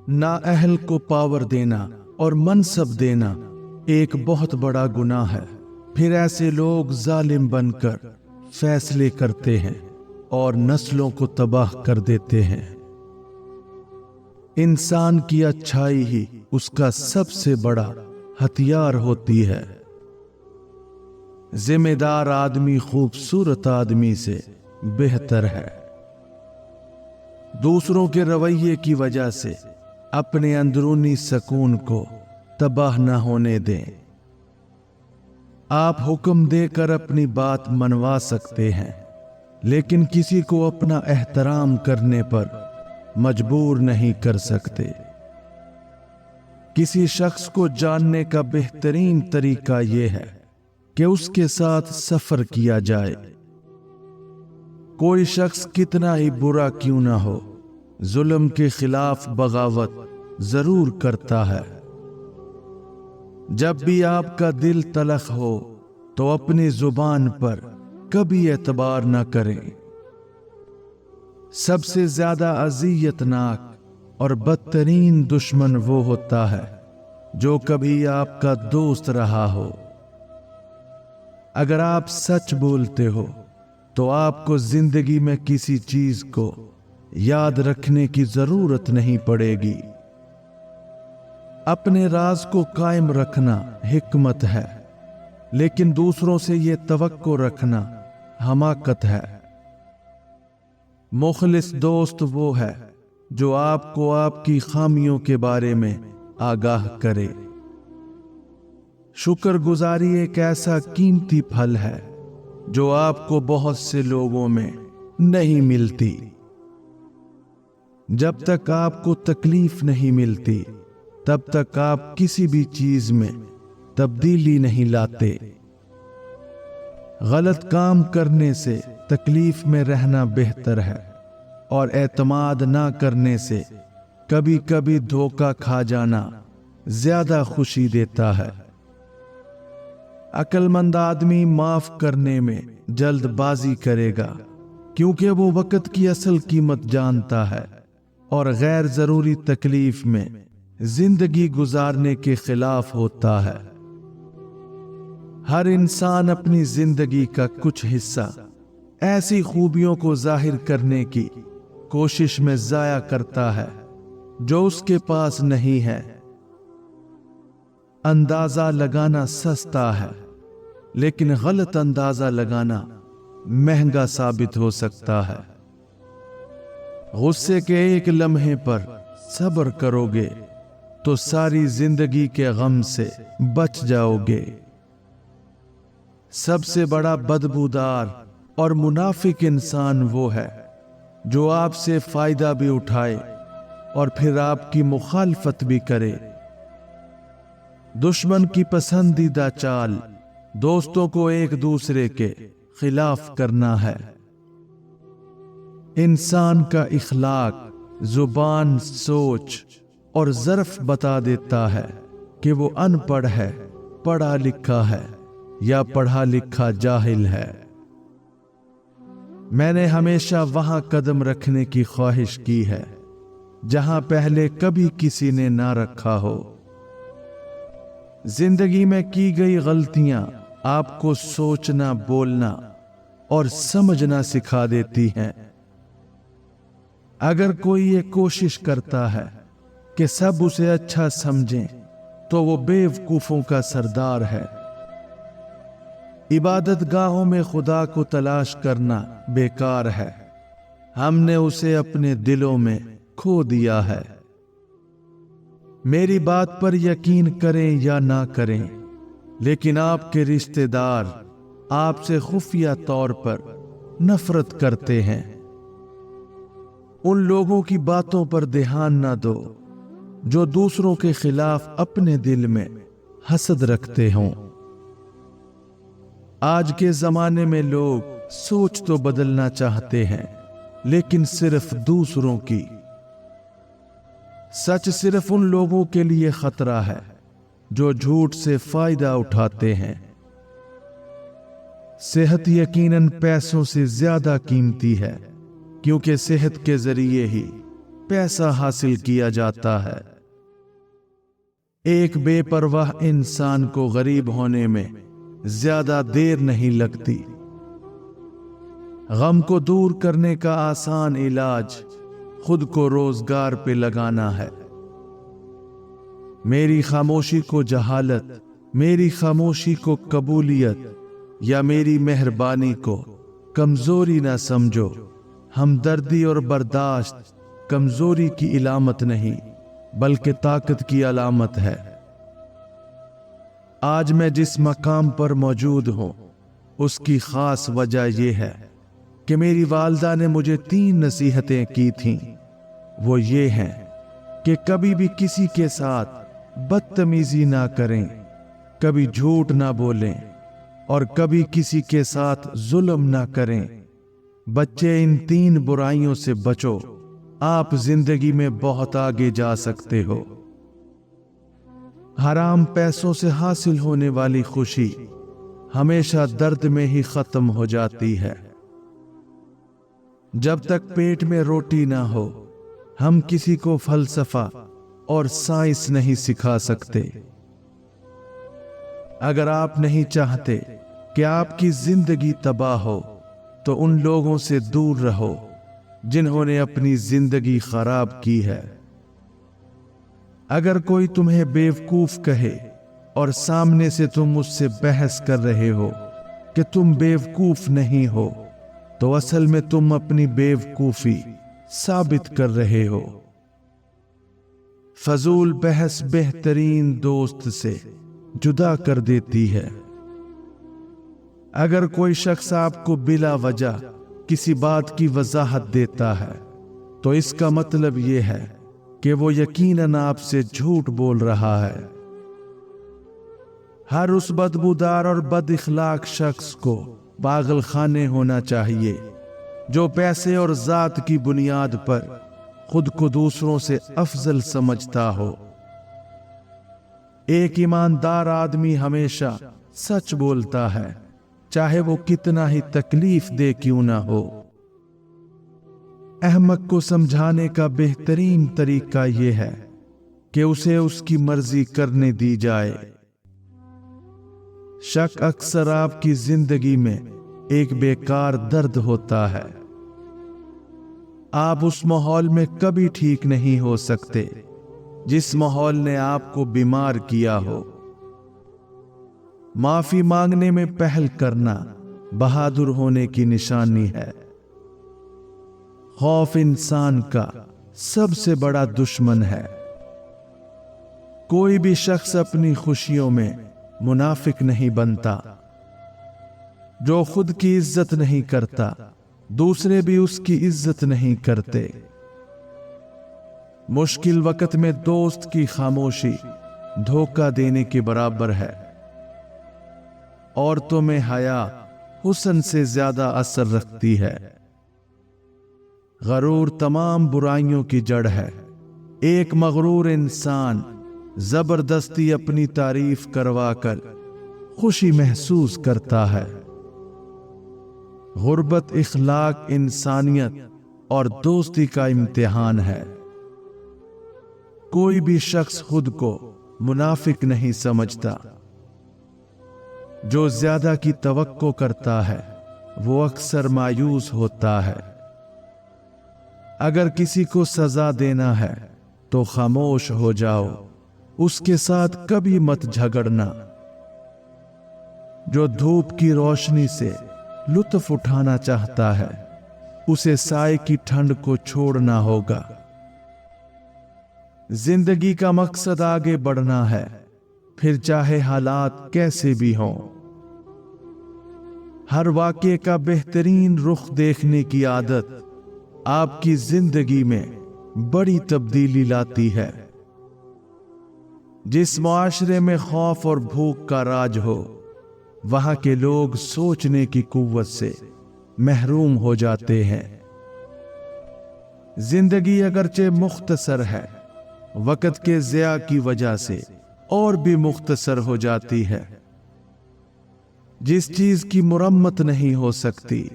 नाअहल को पावर देना और मनसब देना एक बहुत बड़ा गुनाह है। फिर ऐसे लोग जालिम बनकर फैसले करते हैं और नस्लों को तबाह कर देते हैं। इंसान की अच्छाई ही उसका सबसे बड़ा हथियार होती है। जिम्मेदार आदमी खूबसूरत आदमी से बेहतर है। दूसरों के रवैये की वजह से अपने अंदरूनी सुकून को तबाह न होने दें। आप हुक्म देकर अपनी बात मनवा सकते हैं, लेकिन किसी को अपना एहतराम करने पर मजबूर नहीं कर सकते। किसी शख्स को जानने का बेहतरीन तरीका यह है कि उसके साथ सफर किया जाए। कोई शख्स कितना ही बुरा क्यों ना हो, जुल्म के खिलाफ बगावत जरूर करता है। जब भी आपका दिल तलख हो तो अपनी जुबान पर कभी एतबार न करें। सबसे ज्यादा अजियतनाक और बदतरीन दुश्मन वो होता है जो कभी आपका दोस्त रहा हो। अगर आप सच बोलते हो तो आपको जिंदगी में किसी चीज को याद रखने की जरूरत नहीं पड़ेगी। अपने राज को कायम रखना हिकमत है, लेकिन दूसरों से यह तवक्को रखना हमाकत है। मुखलिस दोस्त वो है जो आपको आपकी खामियों के बारे में आगाह करे। शुक्रगुजारी एक ऐसा कीमती फल है जो आपको बहुत से लोगों में नहीं मिलती। जब तक आपको तकलीफ नहीं मिलती तब तक आप किसी भी चीज में तब्दीली नहीं लाते। गलत काम करने से तकलीफ में रहना बेहतर है और एतमाद ना करने से कभी कभी धोखा खा जाना ज्यादा खुशी देता है। अक्लमंद आदमी माफ करने में जल्दबाजी करेगा क्योंकि वो वक्त की असल कीमत जानता है और गैर जरूरी तकलीफ में जिंदगी गुजारने के खिलाफ होता है। हर इंसान अपनी जिंदगी का कुछ हिस्सा ऐसी खूबियों को जाहिर करने की कोशिश में जाया करता है जो उसके पास नहीं है। अंदाजा लगाना सस्ता है, लेकिन गलत अंदाजा लगाना महंगा साबित हो सकता है। गुस्से के एक लम्हे पर सब्र करोगे तो सारी जिंदगी के गम से बच जाओगे। सबसे बड़ा बदबूदार और मुनाफिक इंसान वो है जो आपसे फायदा भी उठाए और फिर आपकी मुखालफत भी करे। दुश्मन की पसंदीदा चाल दोस्तों को एक दूसरे के खिलाफ करना है। इंसान का इखलाक, जुबान, सोच और ज़र्फ बता देता है कि वो अनपढ़ है, पढ़ा लिखा है या पढ़ा लिखा जाहिल है। मैंने हमेशा वहां कदम रखने की ख्वाहिश की है जहां पहले कभी किसी ने ना रखा हो। जिंदगी में की गई गलतियां आपको सोचना, बोलना और समझना सिखा देती हैं। अगर कोई ये कोशिश करता है कि सब उसे अच्छा समझें तो वो बेवकूफों का सरदार है। इबादत गाहों में खुदा को तलाश करना बेकार है, हमने उसे अपने दिलों में खो दिया है। मेरी बात पर यकीन करें या ना करें, लेकिन आपके रिश्तेदार आपसे खुफिया तौर पर नफरत करते हैं। उन लोगों की बातों पर ध्यान ना दो जो दूसरों के खिलाफ अपने दिल में हसद रखते हों। आज के जमाने में लोग सोच तो बदलना चाहते हैं, लेकिन सिर्फ दूसरों की। सच सिर्फ उन लोगों के लिए खतरा है जो झूठ से फायदा उठाते हैं। सेहत यकीनन पैसों से ज्यादा कीमती है, क्योंकि सेहत के जरिए ही पैसा हासिल किया जाता है। एक बेपरवाह इंसान को गरीब होने में ज्यादा देर नहीं लगती। गम को दूर करने का आसान इलाज खुद को रोजगार पे लगाना है। मेरी खामोशी को जहालत, मेरी खामोशी को कबूलियत या मेरी मेहरबानी को कमजोरी ना समझो। हमदर्दी और बर्दाश्त कमजोरी की इलामत नहीं बल्कि ताकत की अलामत है। आज मैं जिस मकाम पर मौजूद हूं उसकी खास वजह यह है कि मेरी वालदा ने मुझे 3 नसीहतें की थीं। वो ये हैं कि कभी भी किसी के साथ बदतमीजी ना करें, कभी झूठ ना बोलें और कभी किसी के साथ जुल्म ना करें। बच्चे, इन 3 बुराइयों से बचो, आप जिंदगी में बहुत आगे जा सकते हो। हराम पैसों से हासिल होने वाली खुशी हमेशा दर्द में ही खत्म हो जाती है। जब तक पेट में रोटी ना हो हम किसी को फलसफा और साइंस नहीं सिखा सकते। अगर आप नहीं चाहते कि आपकी जिंदगी तबाह हो तो उन लोगों से दूर रहो जिन्होंने अपनी जिंदगी खराब की है। अगर कोई तुम्हें बेवकूफ कहे और सामने से तुम उससे बहस कर रहे हो कि तुम बेवकूफ नहीं हो, तो असल में तुम अपनी बेवकूफी साबित कर रहे हो। फजूल बहस बेहतरीन दोस्त से जुदा कर देती है। अगर कोई शख्स आपको बिला वजह किसी बात की वजाहत देता है तो इसका मतलब यह है कि वो यकीनन आपसे झूठ बोल रहा है। हर उस बदबूदार और बद इखलाक शख्स को पागल खाने होना चाहिए जो पैसे और जात की बुनियाद पर खुद को दूसरों से अफजल समझता हो। एक ईमानदार आदमी हमेशा सच बोलता है, चाहे वो कितना ही तकलीफ दे क्यों ना हो। अहमक को समझाने का बेहतरीन तरीका यह है कि उसे उसकी मर्जी करने दी जाए। शक अक्सर आपकी जिंदगी में एक बेकार दर्द होता है। आप उस माहौल में कभी ठीक नहीं हो सकते जिस माहौल ने आपको बीमार किया हो। माफी मांगने में पहल करना बहादुर होने की निशानी है। खौफ इंसान का सबसे बड़ा दुश्मन है। कोई भी शख्स अपनी खुशियों में मुनाफिक नहीं बनता। जो खुद की इज्जत नहीं करता, दूसरे भी उसकी इज्जत नहीं करते। मुश्किल वक्त में दोस्त की खामोशी धोखा देने के बराबर है। औरतों में हया हुस्न से ज्यादा असर रखती है। गरूर तमाम बुराइयों की जड़ है। एक मगरूर इंसान जबरदस्ती अपनी तारीफ करवाकर खुशी महसूस करता है। गुर्बत इखलाक, इंसानियत और दोस्ती का इम्तिहान है। कोई भी शख्स खुद को मुनाफिक नहीं समझता। जो ज्यादा की तवक्को करता है वो अक्सर मायूस होता है। अगर किसी को सजा देना है तो खामोश हो जाओ, उसके साथ कभी मत झगड़ना। जो धूप की रोशनी से लुत्फ उठाना चाहता है उसे साए की ठंड को छोड़ना होगा। जिंदगी का मकसद आगे बढ़ना है, फिर चाहे हालात कैसे भी हों। हर वाक़े का बेहतरीन रुख देखने की आदत आपकी जिंदगी में बड़ी तब्दीली लाती है। जिस मुआशरे में खौफ और भूख का राज हो वहां के लोग सोचने की कुव्वत से महरूम हो जाते हैं। जिंदगी अगरचे मुख्तसर है, वक्त के ज़िया की वजह से और भी मुख्तसर हो जाती है। जिस चीज की मुरम्मत नहीं हो सकती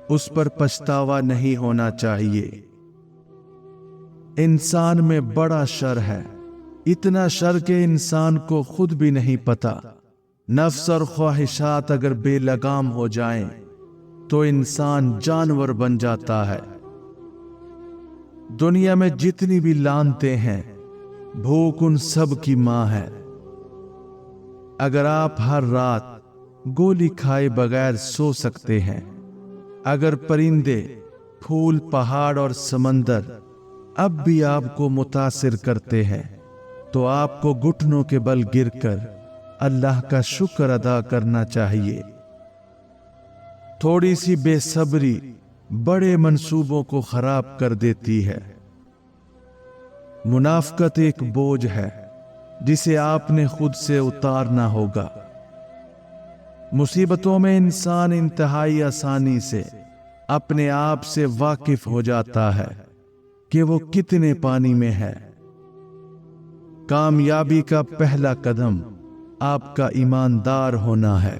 उस पर पछतावा नहीं होना चाहिए। انسان میں بڑا شر ہے، اتنا شر کہ انسان کو خود بھی نہیں پتا۔ نفس اور خواہشات اگر بے لگام ہو جائیں تو انسان جانور بن جاتا ہے۔ دنیا میں جتنی بھی لانتے ہیں، بھوک ان سب کی ماں ہے۔ اگر آپ ہر رات گولی کھائے بغیر سو سکتے ہیں، اگر پرندے، پھول، پہاڑ اور سمندر اب بھی آپ کو متاثر کرتے ہیں، تو آپ کو گھٹنوں کے بل گر کر اللہ کا شکر ادا کرنا چاہیے۔ تھوڑی سی بے صبری بڑے منصوبوں کو خراب کر دیتی ہے۔ منافقت ایک بوجھ ہے جسے آپ نے خود سے اتارنا ہوگا۔ مصیبتوں میں انسان انتہائی آسانی سے اپنے آپ سے واقف ہو جاتا ہے کہ وہ کتنے پانی میں ہے۔ کامیابی کا پہلا قدم آپ کا ایماندار ہونا ہے۔